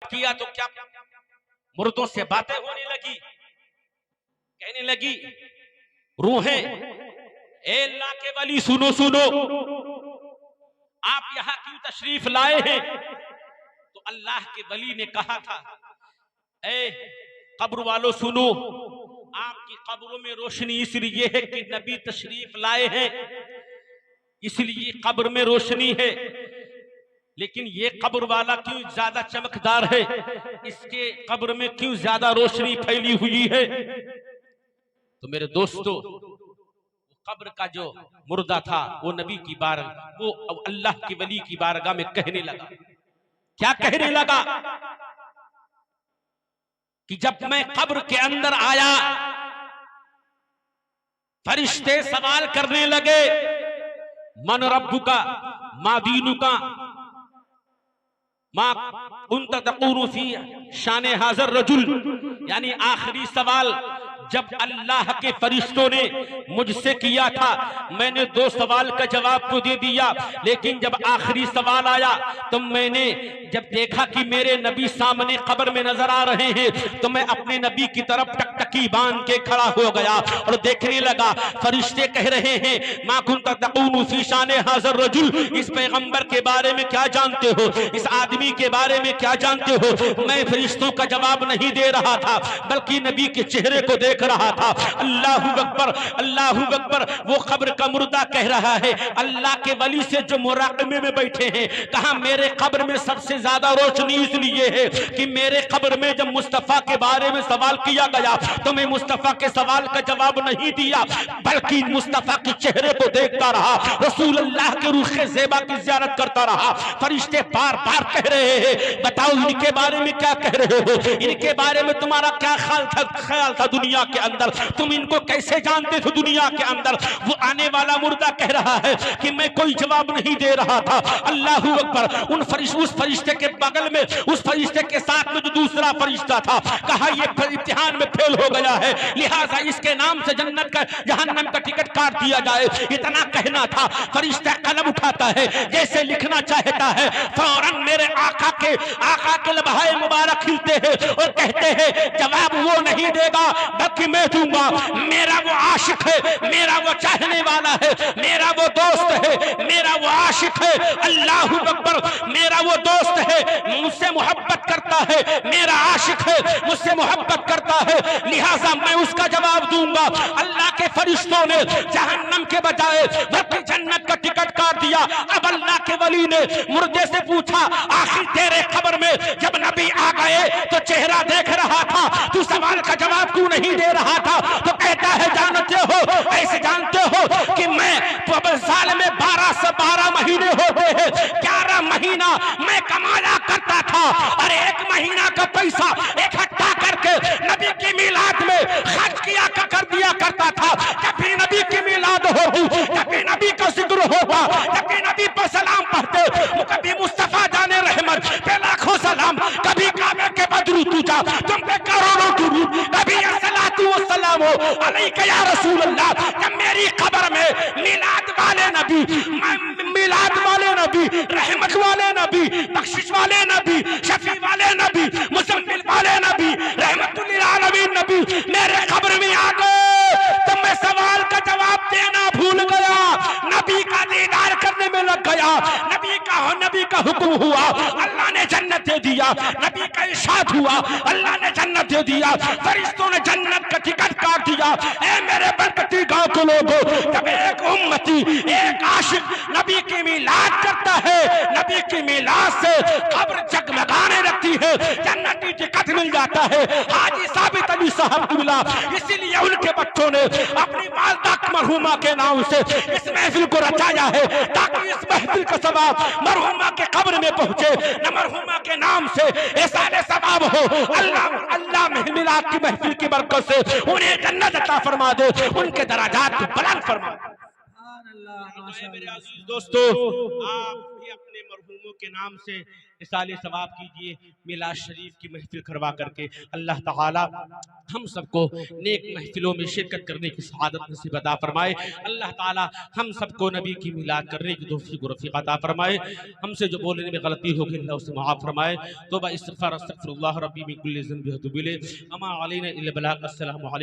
किया तो क्या मुर्दों से बातें होने लगी, कहने लगी रूहें, ए अल्लाह के वली सुनो सुनो, आप यहां क्यों तशरीफ लाए हैं? तो अल्लाह के वली ने कहा था, ए कब्र वालों सुनो, आपकी कब्रों में रोशनी इसलिए है कि नबी तशरीफ लाए हैं, इसलिए कब्र में रोशनी है। लेकिन ये कब्र वाला क्यों ज्यादा चमकदार है, इसके कब्र में क्यों ज्यादा रोशनी फैली हुई है? तो मेरे दोस्तों, कब्र का जो मुर्दा था वो नबी की बारगाह, वो अल्लाह की वली की बारगाह में कहने लगा, क्या कहने लगा कि जब मैं कब्र के अंदर आया, फरिश्ते सवाल करने लगे, मन रब्बुका मा दीनुका मा कुंत तक़ूलु फी शान हाज़र रजुल, यानी आखिरी सवाल जब अल्लाह के फरिश्तों ने मुझसे किया था, मैंने 2 सवाल का जवाब तो दे दिया, लेकिन जब आखिरी सवाल आया तो मैंने जब देखा कि मेरे नबी सामने कब्र में नजर आ रहे हैं, तो मैं अपने नबी की तरफ टकटकी बांध के खड़ा हो गया और देखने लगा। फरिश्ते कह रहे हैं, मा कुंत तक़ूलु फी शान हाज़र रजुल, इस पैगंबर के बारे में क्या जानते हो, इस आदमी के बारे में क्या जानते हो? मैं फरिश्तों का जवाब नहीं दे रहा था, बल्कि नबी के चेहरे को देख रहा था। अल्लाहू अकबर, अल्लाहू अकबर। वो कब्र का मुर्दा कह रहा है, अल्लाह के वली से जो मुराकबे में बैठे हैं, कहा मेरे कब्र में सबसे ज्यादा रोशनी इसलिए है कि मेरे कब्र में जब मुस्तफा के बारे में सवाल किया गया तो मैं मुस्तफा के सवाल का जवाब नहीं दिया, बल्कि मुस्तफा के चेहरे को देखता रहा, रसूल अल्लाह के रुखे ज़ेबा की ज़ियारत करता रहा। फरिश्ते बार बार कह रहे हैं, बताओ इनके बारे में क्या कह रहे हो, इनके बारे में तुम्हारा क्या ख्याल था दुनिया के अंदर, तुम इनको कैसे जानते थे दुनिया के अंदर? वो आने वाला मुर्दा कह रहा है कि मैं कोई जवाब नहीं दे रहा था। अल्लाहू अकबर। उस फरिश्ते के बगल में, उस फरिश्ते के साथ में जो दूसरा फरिश्ता था, कहा ये इम्तिहान में फेल हो गया है, लिहाजा इसके नाम से जन्नत का जहन्नम का टिकट काट दिया जाए। इतना कहना था, फरिश्ता कलम उठाता है, जैसे लिखना चाहता है, फौरन मेरे आका के लबहाए मुबारक खिलते हैं और कहते हैं जवाब वो नहीं देगा बल्कि मैं दूंगा। मेरा वो आशिक है, मेरा वो चाहने वाला है, मेरा वो दोस्त है, मेरा वो आशिक है। अल्लाहू अकबर। मेरा वो दोस्त है, मुझसे मोहब्बत करता है, मेरा आशिक है, मुझसे मोहब्बत करता है, लिहाजा मैं उसका जवाब दूंगा। अल्लाह के फरिश्तों ने जहन्नम के बजाय बल्कि जन्नत का टिकट काट दिया। अब अल्लाह के वली ने मुर्दे से पूछा, आखिर तेरे कब्र में जब नबी आ गए तो चेहरा देख रहा था, तू सवाल का जवाब क्यों नहीं दे रहा था? तो कहता है, जानते हो, ऐसे जानते हो कि मैं साल में 12 से 12 महीने होते हैं, 11 महीना मैं कमाया करता था और 1 महीना का पैसा इकट्ठा करके नबी की मिलाद में खर्च किया कर दिया करता था। जब भी नबी की मिलाद होती, जब भी नबी का जिक्र होता, जब भी नबी पर सलाम पढ़ते, कभी मुस्तफा जाने रहमत पे लाखों सलाम, कभी काबे के बदरू तुझा तुम पे करोड़ों दुरूद, कभी अस्सलातु वस्सलाम अलैका या रसूल अल्लाह। जब मेरी कब्र में मिलाद वाले नबी, मिलाद वाले नबी, रहमत वाले नबी, बख्शिश वाले नबी, शफी वाले नबी, मुज़म्मिल वाले नबी, रहमतुल लिल आलमीन नबी मेरे कब्र में आ गए, तो मैं सवाल का जवाब देना भूल गया, नबी का दीदार करने में लग गया। नबी का हुक्म हुआ, अल्लाह ने जन्नत दे दिया, नबी का इरशाद हुआ, अल्लाह ने जन्नत दे दिया, फरिश्तों ने जन्नत का टिकट काट दिया। ए मेरे बरकती गांव के लोगों, जब एक उम्मती, एक आशिक नबी की मिलाद करता है, नबी की मिलाद से कब्र जगमगाने लगती है, जन्नती टिकट मिल जाता है। हाजी साबित अली साहब को मिला, इसीलिए उनके बच्चों ने अपनी वालदा मरहुमा के नाम से इस महफिल को रचाया है, ताकि इस महफिल का सवाब मरहुमा के कब्र में पहुंचे, न मरहुमा के नाम से ऐसा सवाब हो। अल्लाह मिलाद की महफिल की बरकत से उन्हें जन्नत अता फरमा दे, उनके दराजात को बुलंद फरमा। मेरे अजीज दोस्तों, आप भी अपने मरहूमों के नाम से इसाले सवाब कीजिए, मिलाद शरीफ की महफिल करवा करके। अल्लाह ताला हम सबको नेक महफिलों में शिरकत करने की सआदत नसीब अता फरमाए। अल्लाह ताला हम सबको नबी की मिलाद करने की तौफीक और रफ़ीक अता फरमाए। हमसे जो बोलने में गलती होगी अल्लाह उसे माफ़ फरमाए। तौबा इस्तग़फ़ार अस्तग़फ़िरुल्लाह रब्बी मिन कुल्लि ज़ंबि व अतूबु इलैह। अमा अलैना इल्ला बलाग। अस्सलामु अलैकुम।